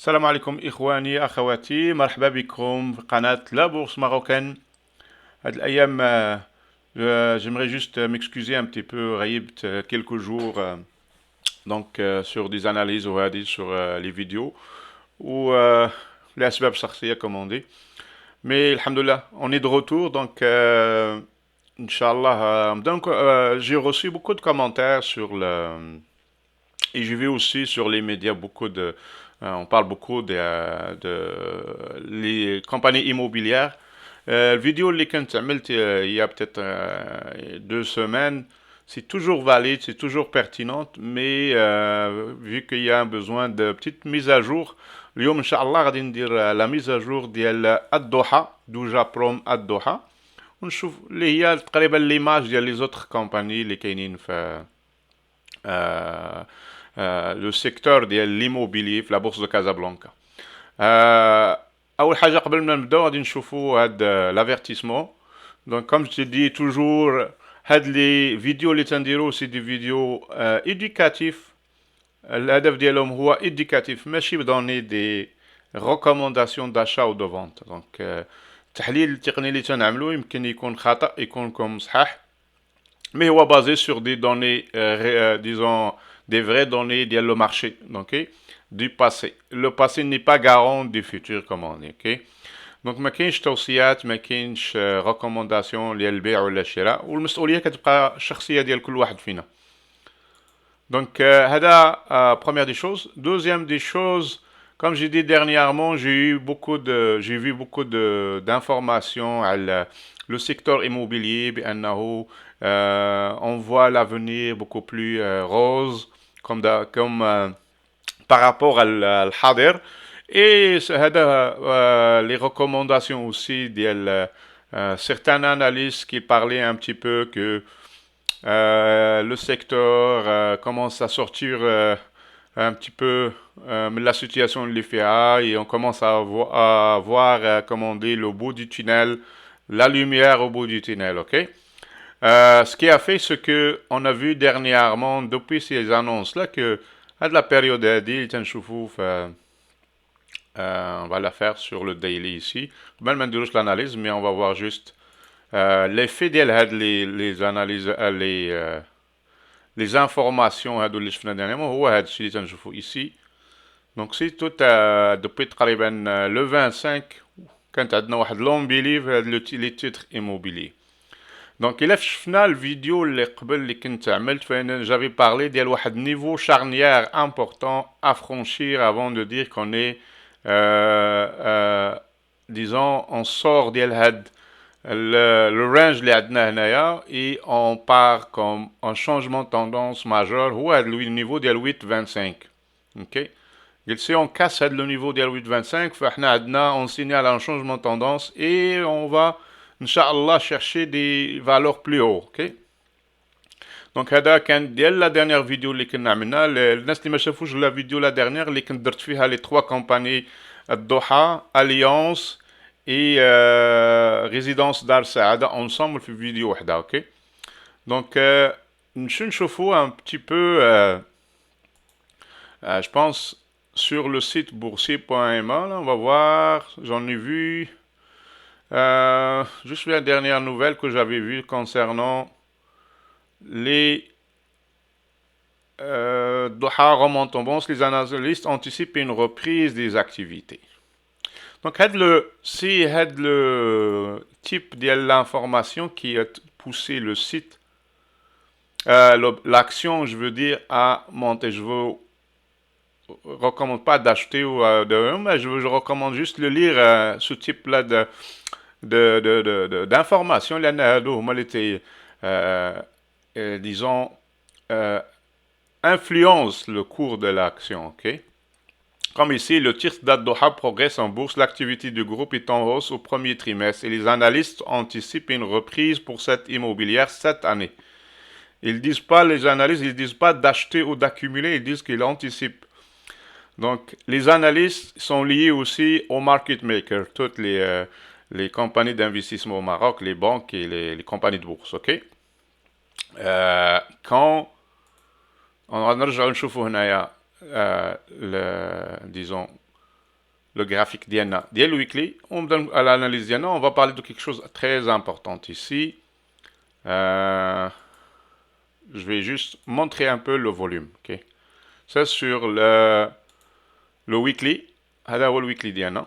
السلام عليكم إخواني أخواتي، مرحبا بكم في قناة لا بورصة ماروكان. هاد الأيام j'aimerais juste m'excuser un petit peu غيبت quelques jours sur des analyses وهذه sur les vidéos ou لأسباب شخصية comme on dit. Mais alhamdoulilah, on est de retour donc Inch'Allah. J'ai reçu beaucoup de commentaires sur le et j'ai vu aussi sur les médias beaucoup on parle beaucoup de les compagnies immobilières. La vidéo اللي كنت عملت il y a peut-être 2 semaines, c'est toujours valide, c'est toujours pertinente, mais vu qu'il y a un besoin de petite mise à jour, اليوم ان شاء الله غادي ندير la mise à jour ديال الضحى دوجا بروم الضحى ونشوف اللي هي تقريبا ليماج ديال لي زوتر كومباني اللي كاينين في آه، لو سيكتور ديال ليموبيلي في لا بورصه دو كازابلانكا. اول حاجه قبل ما نبداو غادي نشوفوا هاد لافيرتيسمون. دونك كوم جو دي توجور هاد لي فيديو اللي تنديرو سي دي فيديو ايديكاتيف. الهدف ديالهم هو ايديكاتيف ماشي بدوني دي ريكومونداسيون داشا او دو فونت. دونك التحليل التقني اللي تنعملو يمكن يكون خطا يكون لكم صحاح، mais هو basé sur des données, disons, des vraies données ديال le marché, ok, du passé. Le passé n'est pas garant du futur, comme on dit, ok. دونك ما كاينش توصيات، ما كاينش ريكومونداسيون ديال البيع ولا الشراء، والمسؤوليه كتبقى الشخصيه ديال كل واحد فينا. Donc, première des choses. Deuxième des choses, comme j'ai dit dernièrement, j'ai vu beaucoup d'informations à le secteur immobilier, on voit l'avenir beaucoup plus rose, par rapport à l'hader. Et les recommandations aussi de certaines analystes qui parlaient un petit peu que le secteur commence à sortir un petit peu de la situation de l'IFA et on commence à voir, comme on dit, le bout du tunnel, la lumière au bout du tunnel, ok? Ce qui a fait ce que on a vu dernièrement depuis ces annonces-là que à de la période on va la faire sur le daily ici. Même l'analyse, mais on va voir juste l'effet les analyses les informations هادو اللي شفنا dernièrement هو هاد الشيء اللي تنشوفو ici. Donc c'est tout depuis تقريبا le 25 كانت عندنا واحد لومبيلي في هاد لي تيتر immobilier. Donc إلا شفنا الفيديو اللي قبل اللي كنت عملت فين j'avais parlé ديال واحد niveau charnière important à franchir avant de dire qu'on est disons on sort ديال هاد le range اللي عندنا هنايا et on part comme un changement de tendance majeur هو هاد le niveau ديال 8.25. ok. قلت si on casse هاد le niveau ديال 8.25 فاحنا عندنا on signale un changement de tendance et on va Inch'Allah chercher des valeurs plus haut. ok. دونك هذا كان ديال لا ديرنيير فيديو اللي كنا عملنا. الناس اللي ما شافوش لا فيديو لا ديرنيير اللي كنت درت فيها لي 3 كومباني الضحى اليونس et résidence Dar Saada ensemble في فيديو وحده. ok. Donc نشوفوا un petit peu je pense sur le site boursier.ma on va voir, j'en ai vu juste la dernière nouvelle que j'avais vue concernant les Doha remontent en bourse, les analystes anticipent une reprise des activités. Donc, c'est le type de l'information qui a poussé le site, l'action, je veux dire, à monter. Je ne recommande pas d'acheter ou mais je recommande juste de lire ce type-là d'informations. Disons, influence le cours de l'action, ok? Comme ici, le titre d'Ad-Doha progresse en bourse, l'activité du groupe est en hausse au premier trimestre et les analystes anticipent une reprise pour cette immobilière cette année. Ils disent pas, les analystes, ils disent pas d'acheter ou d'accumuler, ils disent qu'ils anticipent. Donc, les analystes sont liés aussi aux market makers, toutes les compagnies d'investissement au Maroc, les banques et les compagnies de bourse, ok? Quand on va نرجع نشوفوا هنايا disons le graphique ديالنا ديال le weekly. On donne à l'analyse ديالنا, on va parler de quelque chose de très important ici. Je vais juste montrer un peu le volume. Ok, c'est sur le weekly. هذا هو le weekly ديالنا.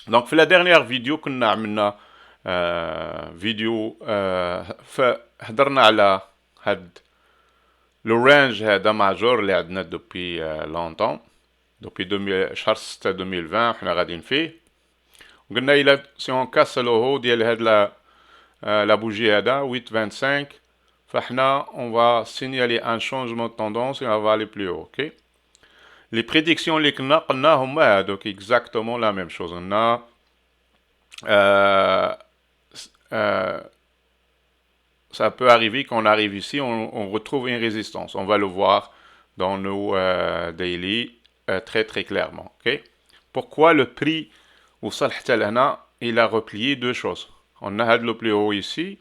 Donc في la dernière vidéo كنا عملنا فيديو فهضرنا على هاد لو رانج هذا ماجور اللي عندنا دوبي لونتون دوبي شهر 6 2020 حنا غاديين فيه. وقلنا الى سي اون كاس لو هو ديال هاد لا بوجي هذا 825 فاحنا on va signaler un changement de tendance et on va aller plus haut. Ok, les prédictions اللي كنا قلنا هما هادوك exactement la même chose. On a ça peut arriver qu'on arrive ici, on retrouve une résistance. On va le voir dans nos daily très très clairement. Okay? Pourquoi le prix au Salhtalana, il a replié deux choses. On a le plus haut ici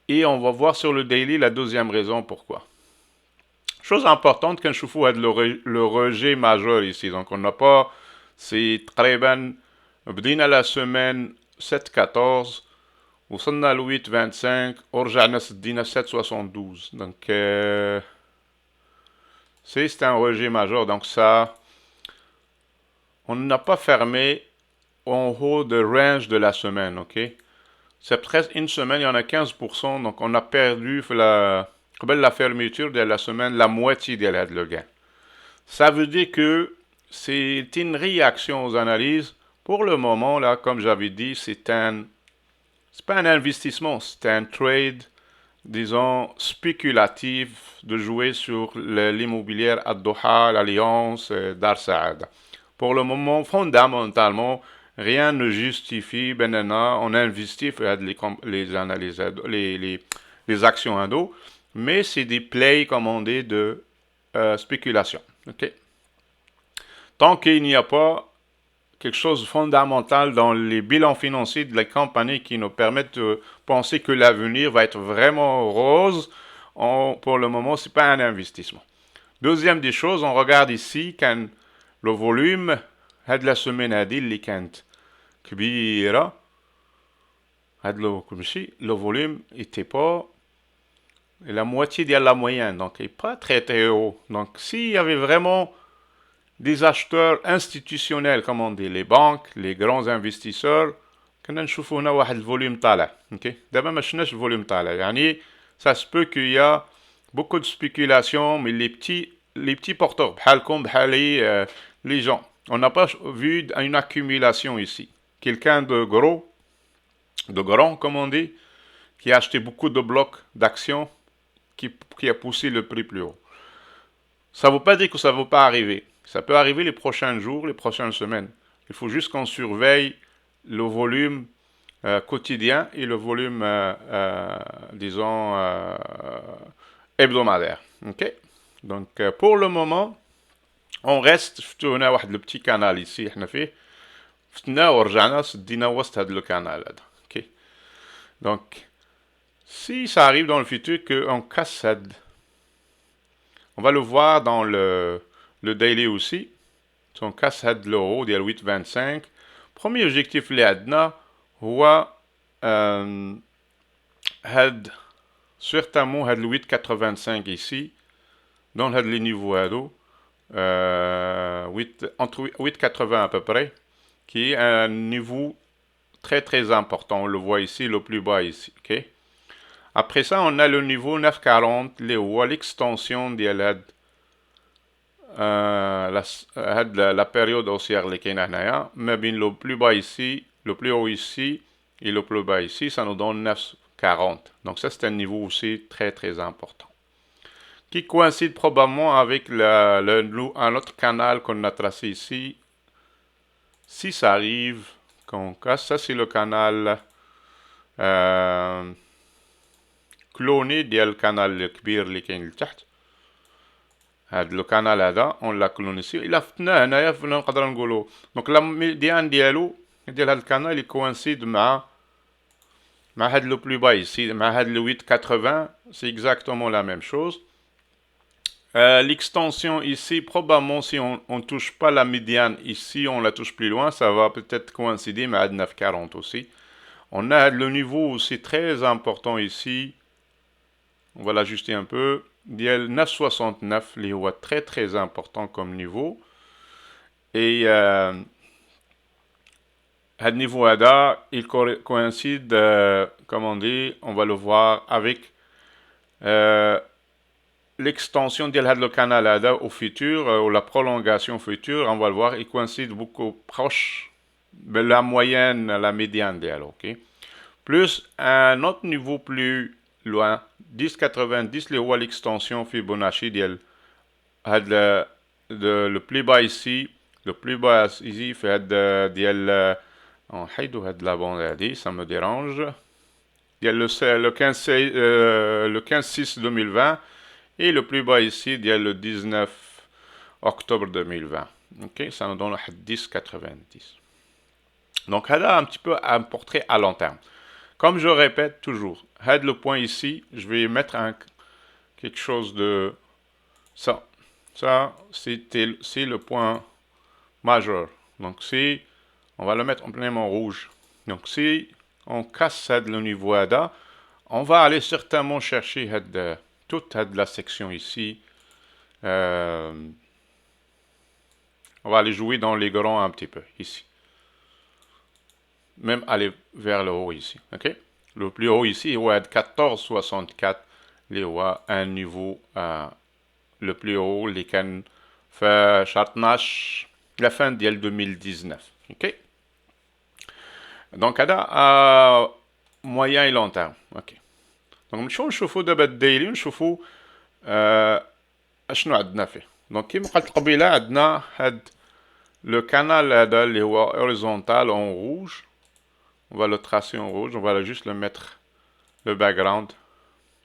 et on va voir sur le daily la deuxième raison pourquoi. Chose importante quand je fous le rejet majeur ici. Donc on n'a pas, c'est très bien. بدينا la semaine 7-14 وصلنا ل 8-25 ورجعنا سدينا 7-72. Donc c'est un rejet majeur. Donc ça, on n'a pas fermé en haut de range de la semaine. Ok, c'est presque une semaine, il y en a 15%. Donc on a perdu la fermeture de la semaine la moitié de le gain. Ça veut dire que c'est une réaction aux analyses. Pour le moment, là, comme j'avais dit, c'est pas un investissement, c'est un trade, disons, spéculatif de jouer sur l'immobilier à Doha, l'Alliance, Dar Saada. Pour le moment, fondamentalement, rien ne justifie, on investit les analyses, les actions à dos, mais c'est des plays commandés de spéculation. Okay? Tant qu'il n'y a pas quelque chose de fondamental dans les bilans financiers de la compagnie qui nous permettent de penser que l'avenir va être vraiment rose, pour le moment, ce n'est pas un investissement. Deuxième des choses, on regarde ici quand le volume de la semaine اللي كانت كبيرة le volume n'était pas la moitié de la moyenne, donc il n'est pas très très haut. Donc s'il y avait vraiment des acheteurs institutionnels, comme on dit, les banques, les grands investisseurs, كنا نشوفوا هنا واحد الفوليوم طالع. اوكي دابا ما شفناش الفوليوم طالع يعني ça se peut qu'il y a beaucoup de spéculation, mais les petits porteurs بحالكم بحالي les gens, on n'a pas vu une accumulation ici. Quelqu'un de grand comme on dit, qui a acheté beaucoup de blocs d'actions qui a poussé le prix plus haut. Ça ne veut pas dire que ça ne va pas arriver. Ça peut arriver les prochains jours, les prochaines semaines. Il faut juste qu'on surveille le volume quotidien et le volume, disons, hebdomadaire. Okay? Donc, pour le moment, on reste, on a le petit canal ici, le canal. Okay? Donc, si ça arrive dans le futur qu'on casse, on va le voir dans le daily aussi. Si on casse le haut de 8,25, premier objectif اللي عندنا هو certainement هاد 8,85 ici dans les niveaux هادو entre 8,80 à peu près, qui est un niveau très très important. On le voit ici, le plus bas ici. Okay? Après ça, on a le niveau 9,40, l'extension de la période haussière اللي كاينه هنايا ما بين le plus bas ici, le plus haut ici et le plus bas ici, ça nous donne 9,40. Donc ça c'est un niveau aussi très très important qui coïncide probablement avec un autre canal qu'on a tracé ici. Si ça arrive qu'on casse, ça c'est le canal cloné ديال الكانال الكبير اللي كاين لتحت. هاد لو كانال هذا اون لا كلونيسي الا فتناه هنايا نقدر نقولوا دونك لا ميديان ديالو ديال هاد الكانال يكوانسيد مع هاد لو بلو با ici مع هاد لو 880 سي اكزاكتومون لا ميم شوز. L'extension ici, probablement si on ne touche pas la médiane ici, on la touche plus loin, ça va peut-être coïncider mais à 9,40 aussi. On a le niveau aussi très important ici. On va l'ajuster un peu. Il y a le 9,69, les hauts très très important comme niveau. Et à ce niveau là, il coïncide, comme on dit, on va le voir avec euh, l'extension de le canal au futur, ou la prolongation future, on va le voir, il coïncide beaucoup proche de la moyenne, la médiane d'elle, ok? Plus un autre niveau plus loin, 10,90, les hauts à l'extension Fibonacci d'elle. Le plus bas ici, le plus bas ici fait ديال نحيدو هاد la bande هادي, ça me dérange. Il y a le 15 le 15/6 2020 et le plus bas ici il y a le 19 octobre 2020. OK, ça nous donne 10,90. Donc là un petit peu un portrait à long terme. Comme je répète toujours, le point ici, je vais mettre quelque chose de ça. Ça, c'est le point majeur. Donc, si on va le mettre en plein en rouge. Donc, si on casse le niveau ADA, on va aller certainement chercher toute la section ici. On va aller jouer dans les grands un petit peu ici. Même aller vers le haut ici. OK? Le plus haut ici, il va être 14,64. Il y a un niveau le plus haut اللي كان في شهر 12 la fin ديال 2019. OK. Donc هذا moyen et long terme. OK. دونك نمشيو نشوفوا دابا الديلي ونشوفوا اشنو عندنا فيه. دونك كيما قلت قبيله عندنا هاد لو كانال هذا اللي هو horizontal en rouge. On va le tracer en rouge, on va juste le mettre le background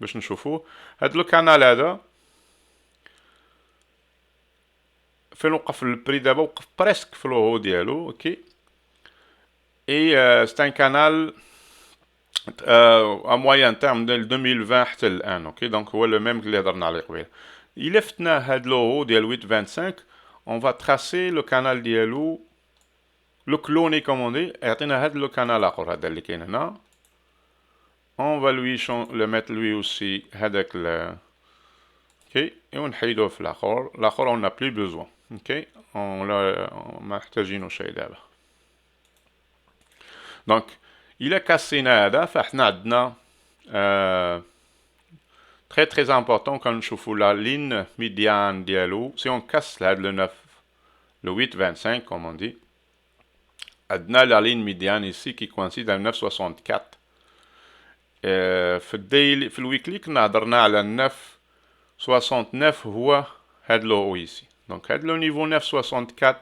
باش نشوفوه. هاد لو كانال هذا فين وقف البري دابا وقف بريسك في الهو ديالو. اوكي. اي c'est un canal à moyen terme ديال 2020 حتى الان. اوكي دونك هو لو ميم اللي هضرنا عليه قبيله. الا فتنا هاد لوهو ديال 8.25 on va tracer le canal ديالو لو كلوني كوموندي يعطينا هاد لو كانال اخر هذا اللي كاين هنا. on va lui le mettre lui aussi هذاك اوكي ونحيدوه في الاخر on n'a plus besoin. اوكي ما محتاجينه شيء دابا. دونك الا كاسينا هذا فاحنا عندنا très très important كنشوفوا la ligne médiane ديالو. si on casse هذا le 8.25 comme on dit, عندنا la ligne médiane ici qui coïncide à 9.64. في الديلي في الويكلي كنا هضرنا على 9.69 هو هاد لو ici. Donc هاد le niveau 9.64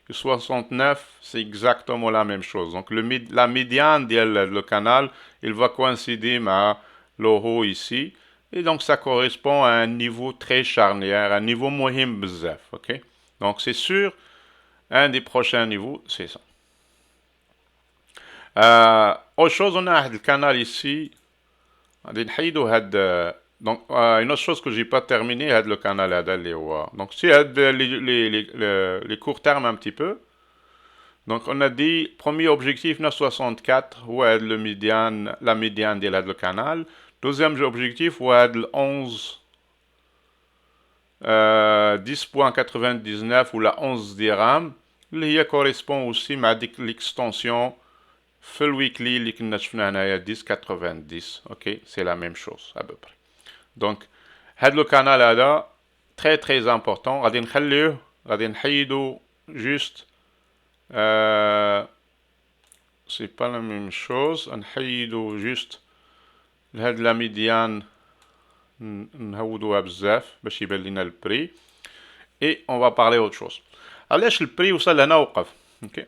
et 69 c'est exactement la même chose. Donc la médiane le canal il va coïncider avec le haut ici et donc ça correspond à un niveau très charnière, un niveau مهم بزاف. Ok. Donc c'est sûr un des prochains niveaux c'est ça. Autre chose, on a le canal ici. Donc, une autre chose que j'ai pas terminé, c'est le canal là. Donc, si les courts termes un petit peu. Donc, on a dit, premier objectif 964, ouais, la médiane de le canal. Deuxième objectif, ouais, le 11, 10.99 ou la 11 dirhams. Qui correspond aussi à l'extension. في الويكلي اللي كنا شفنا هنايا 10.90. اوكي سي لا ميم شوز à peu près. دونك هاد لو كانال هذا تري تري امبورطون غادي نخليوه غادي نحيدو جوست سي با لا ميم شوز نحيدو جوست هاد لا ميديان نهودوها بزاف باش يبان لينا البري اي اون فا بارلي اوت شوز. علاش البري وصل هنا وقف. اوكي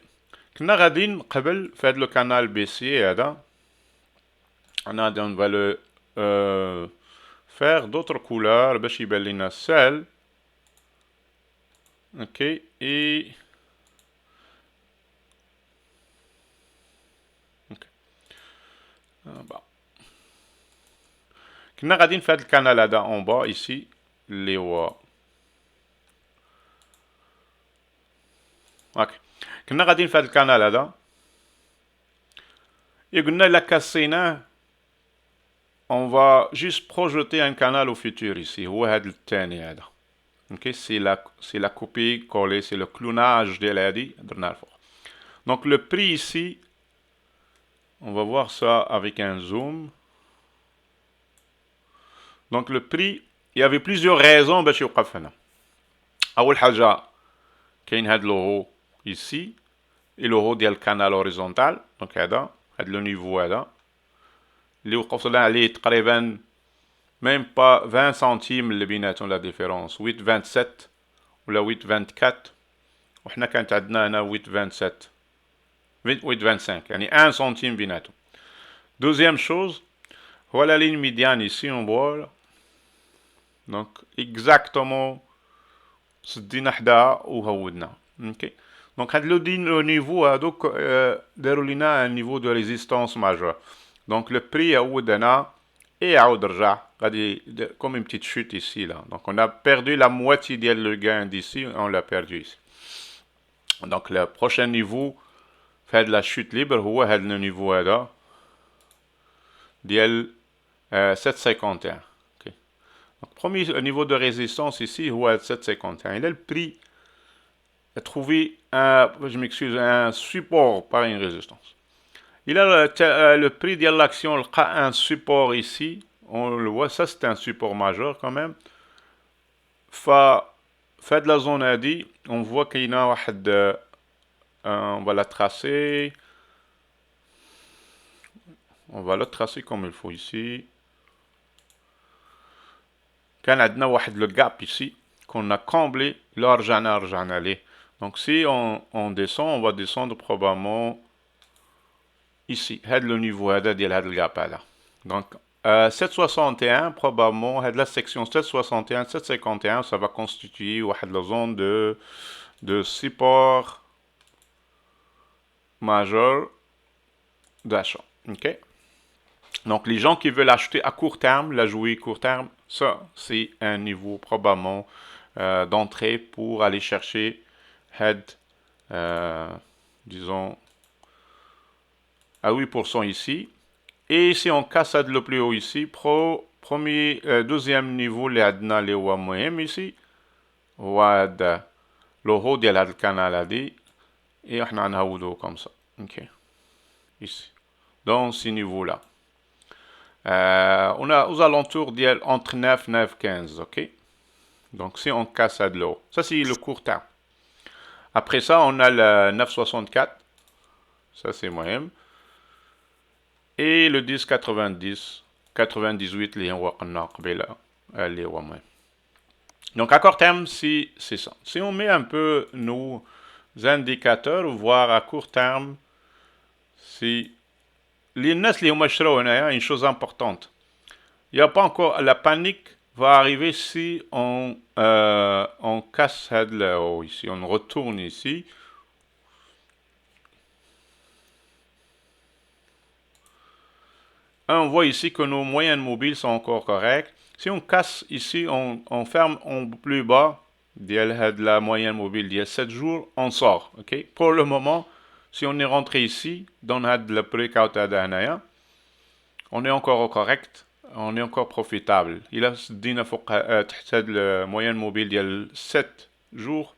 كنا غاديين قبل في هذا لو كانال بيسي هذا انا on va le faire d'autres couleurs باش يبان لنا السهل. اوكي اي اوكي كنا غاديين في هذا الكانال هذا اون با ايسي اللي هو اوكي كنا غاديين في هذا القناه هذا قلنا الا كسيناه on va juste projeter un canal au futur ici هو هذا الثاني هذا ok c'est la copie collée c'est le clonage ديال هذه درنا الفوق donc le prix ici on va voir ça avec un zoom donc le prix il y avait plusieurs raisons باش يوقف هنا اول حاجه كاين هذا لوغو ici et لوغو ديال الكانال هوريزونتال دونك هذا لو نيفو هذا اللي وقفنا عليه تقريبا ميم با 20 سنتيم اللي بيناتهم لا ديفيرونس 8.27 ولا 8.24 وحنا كانت عندنا هنا 8.27 8.25 يعني 1 سنتيم بيناتهم دوزيام شوز هو لا لين ميديان ici on voit donc exactement سدينا حداها وهودنا اوكي دونك هاد لو نيفو هادوك داروا لينا ان نيفو دو ريزيستانس ماجور دونك لو بري عاود هنا اي عاود رجع غادي كوم اون بتيت شوت ici là donc on a perdu la moitié ديال لو gain d'ici on l'a perdu ici donc le prochain niveau في هاد لا chute libre هو هاد لو نيفو هذا ديال 751 ok donc premier niveau de résistance ici هو 751 et là le prix a trouvé je m'excuse, un support, pas une résistance. Il a le prix de l'action, un support ici, on le voit, ça c'est un support majeur quand même. Fait de la zone ADI, on voit qu'il y a on va la tracer. On va la tracer comme il faut ici. Quand on a le gap ici, qu'on a comblé, là, رجعنا عليه. Donc si on descend, on va descendre probablement ici. C'est le niveau de gap là. Donc 761 probablement, la section 761, 751, ça va constituer la zone de support majeur d'achat. Ok. Donc les gens qui veulent acheter à court terme, la jouer court terme, ça c'est un niveau probablement d'entrée pour aller chercher head, disons, à 8% ici. Et si on casse le plus haut ici, deuxième niveau, les adna les moyen ici, ouad le haut de la canal a dit, et on a un haoudo comme ça. Ok. Ici. Dans ce niveau-là. On a aux alentours entre 9 et 9, 15. Ok. Donc si on casse de l'eau, ça c'est le court terme. Après ça, on a le 964. Ça, c'est moyen. Et le 1090, 98, les donc à court terme, c'est ça. Si on met un peu nos indicateurs, voir à court terme, c'est une chose importante. Il n'y a pas encore la panique. Va arriver si on casse là-haut ici, on retourne ici. On voit ici que nos moyennes mobiles sont encore correctes. Si on casse ici, on ferme en plus bas, de la moyenne mobile d'il y a 7 jours, on sort. Okay? Pour le moment, si on est rentré ici, dans le breakout on est encore correct. On est encore profitable. Il a dit la moyenne mobile de 7 jours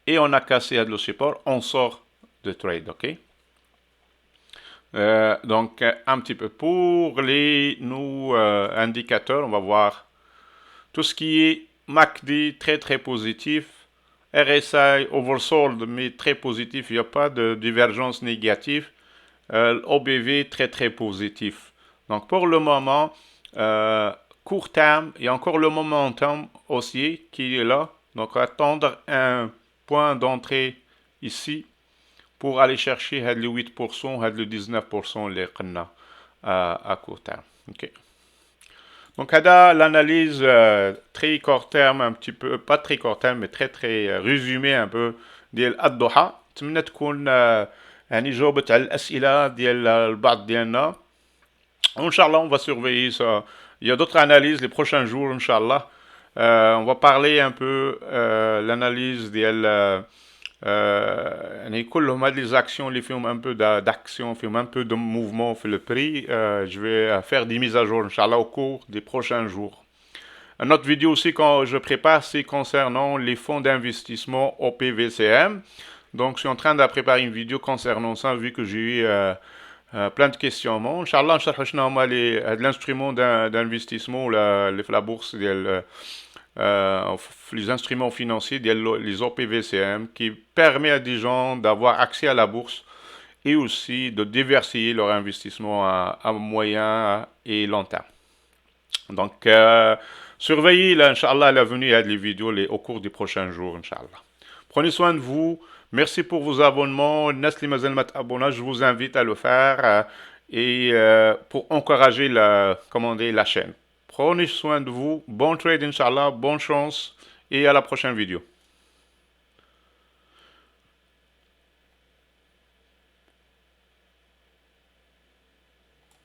et on a cassé le support, on sort de trade, ok? Donc un petit peu pour nos indicateurs, on va voir tout ce qui est MACD très très positif, RSI oversold mais très positif, il n'y a pas de divergence négative, OBV très très positif. Donc pour le moment, court terme, il y a encore le momentum haussier qui est là. Donc attendre un point d'entrée ici pour aller chercher le 8%, le 19% les à court terme. Okay. Donc l'analyse très court terme, un petit peu, pas très court terme, mais très très résumé un peu ديال الضحى. نتمنى تكون يعني جاوبت على الأسئلة ديال البعض ديالنا. Inch'Allah, on va surveiller ça. Il y a d'autres analyses les prochains jours, Inch'Allah. On va parler un peu l'analyse يعني كلهم هاد les actions اللي فيهم un peu d'action, فيهم un peu de mouvement في le prix. Je vais faire des mises à jour, Inch'Allah, au cours des prochains jours. Une autre vidéo aussi quand je prépare, c'est concernant les fonds d'investissement au PVCM. Donc, je suis en train de préparer une vidéo concernant ça, vu que j'ai eu plein de questionnements. Inch'Allah, l'instrument d'investissement, la bourse, les instruments financiers, les OPVCM, qui permet à des gens d'avoir accès à la bourse et aussi de diversifier leur investissement à moyen et long terme. Donc, surveillez, là, Inch'Allah, la venue et les vidéos au cours des prochains jours, Inch'Allah. Prenez soin de vous. Merci pour vos abonnements. Nesli Mazelmat Abona, je vous invite à le faire et pour encourager la chaîne. Prenez soin de vous. Bon trade, Inch'Allah. Bonne chance et à la prochaine vidéo.